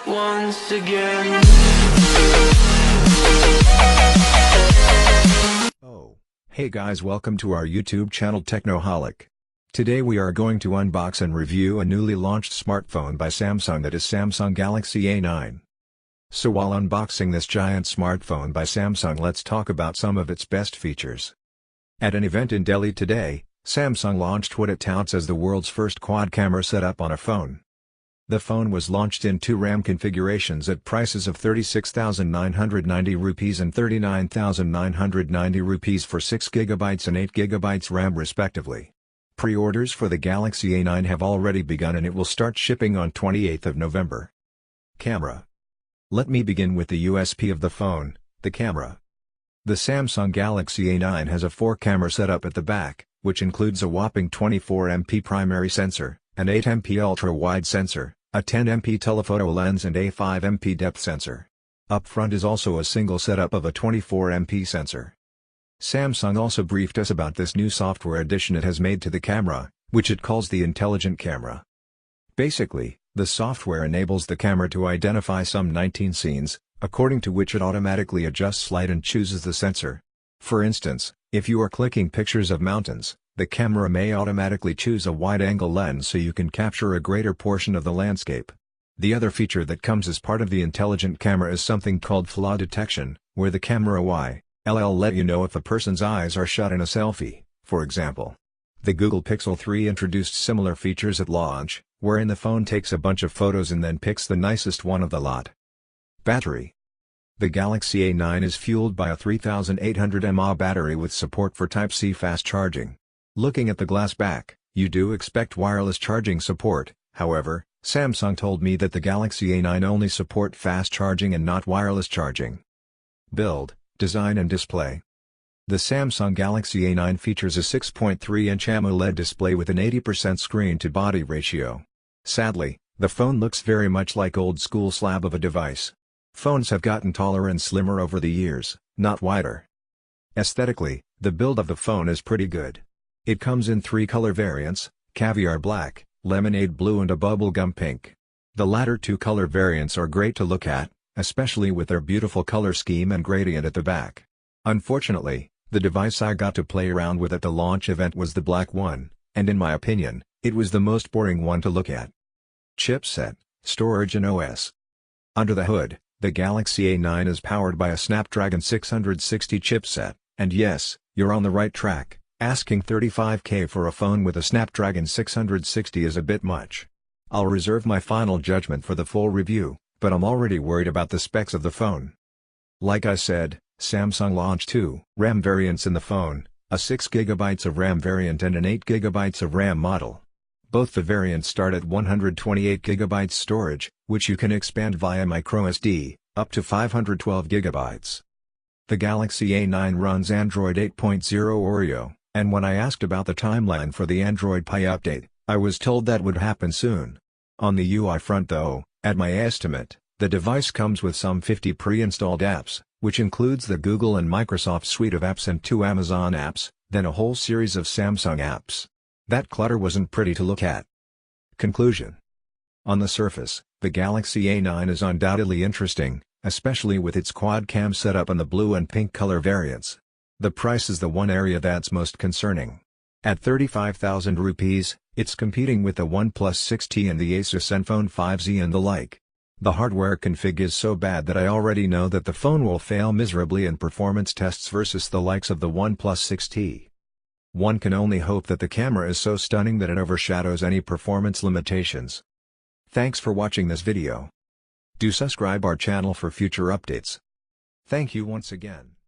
once again. Oh, hey guys, welcome to our YouTube channel Techno Holic. Today we are going to unbox and review a newly launched smartphone by Samsung, that is Samsung Galaxy A9. So while unboxing this giant smartphone by Samsung, let's talk about some of its best features. At an event in Delhi today, Samsung launched what it touts as the world's first quad-camera setup on a phone. The phone was launched in two RAM configurations at prices of 36,990 rupees and 39,990 rupees for 6GB and 8GB RAM respectively. Pre-orders for the Galaxy A9 have already begun and it will start shipping on 28th of November. Camera. Let me begin with the USP of the phone, the camera. The Samsung Galaxy A9 has a 4-camera setup at the back, which includes a whopping 24MP primary sensor, an 8MP ultra-wide sensor, a 10MP telephoto lens and a 5MP depth sensor. Up front is also a single setup of a 24MP sensor. Samsung also briefed us about this new software addition it has made to the camera, which it calls the Intelligent Camera. Basically, the software enables the camera to identify some 19 scenes, according to which it automatically adjusts light and chooses the sensor. For instance, if you are clicking pictures of mountains, the camera may automatically choose a wide-angle lens so you can capture a greater portion of the landscape. The other feature that comes as part of the Intelligent Camera is something called flaw detection, where the camera will let you know if a person's eyes are shut in a selfie, for example. The Google Pixel 3 introduced similar features at launch, wherein the phone takes a bunch of photos and then picks the nicest one of the lot. Battery. The Galaxy A9 is fueled by a 3800 mAh battery with support for Type-C fast charging. Looking at the glass back, you do expect wireless charging support. However, Samsung told me that the Galaxy A9 only support fast charging and not wireless charging. Build, design and display. The Samsung Galaxy A9 features a 6.3-inch AMOLED display with an 80% screen-to-body ratio. Sadly, the phone looks very much like old-school slab of a device. Phones have gotten taller and slimmer over the years, not wider. Aesthetically, the build of the phone is pretty good. It comes in 3 color variants, caviar black, lemonade blue and a bubblegum pink. The latter 2 color variants are great to look at, especially with their beautiful color scheme and gradient at the back. Unfortunately, the device I got to play around with at the launch event was the black one, and in my opinion, it was the most boring one to look at. Chipset, storage and OS. Under the hood, the Galaxy A9 is powered by a Snapdragon 660 chipset, and yes, you're on the right track. Asking $35K for a phone with a Snapdragon 660 is a bit much. I'll reserve my final judgment for the full review, but I'm already worried about the specs of the phone. Like I said, Samsung launched 2 RAM variants in the phone, a 6GB of RAM variant and an 8GB of RAM model. Both the variants start at 128GB storage, which you can expand via microSD, up to 512GB. The Galaxy A9 runs Android 8.0 Oreo, and when I asked about the timeline for the Android Pie update, I was told that would happen soon. On the UI front though, at my estimate, the device comes with some 50 pre-installed apps, which includes the Google and Microsoft suite of apps and 2 Amazon apps, then a whole series of Samsung apps. That clutter wasn't pretty to look at. Conclusion. On the surface, the Galaxy A9 is undoubtedly interesting, especially with its quad-cam setup and the blue and pink color variants. The price is the one area that's most concerning. At 35,000 rupees, it's competing with the OnePlus 6T and the Asus Zenfone 5Z and the like. The hardware config is so bad that I already know that the phone will fail miserably in performance tests versus the likes of the OnePlus 6T. One can only hope that the camera is so stunning that it overshadows any performance limitations. Thanks for watching this video. Do subscribe our channel for future updates. Thank you once again.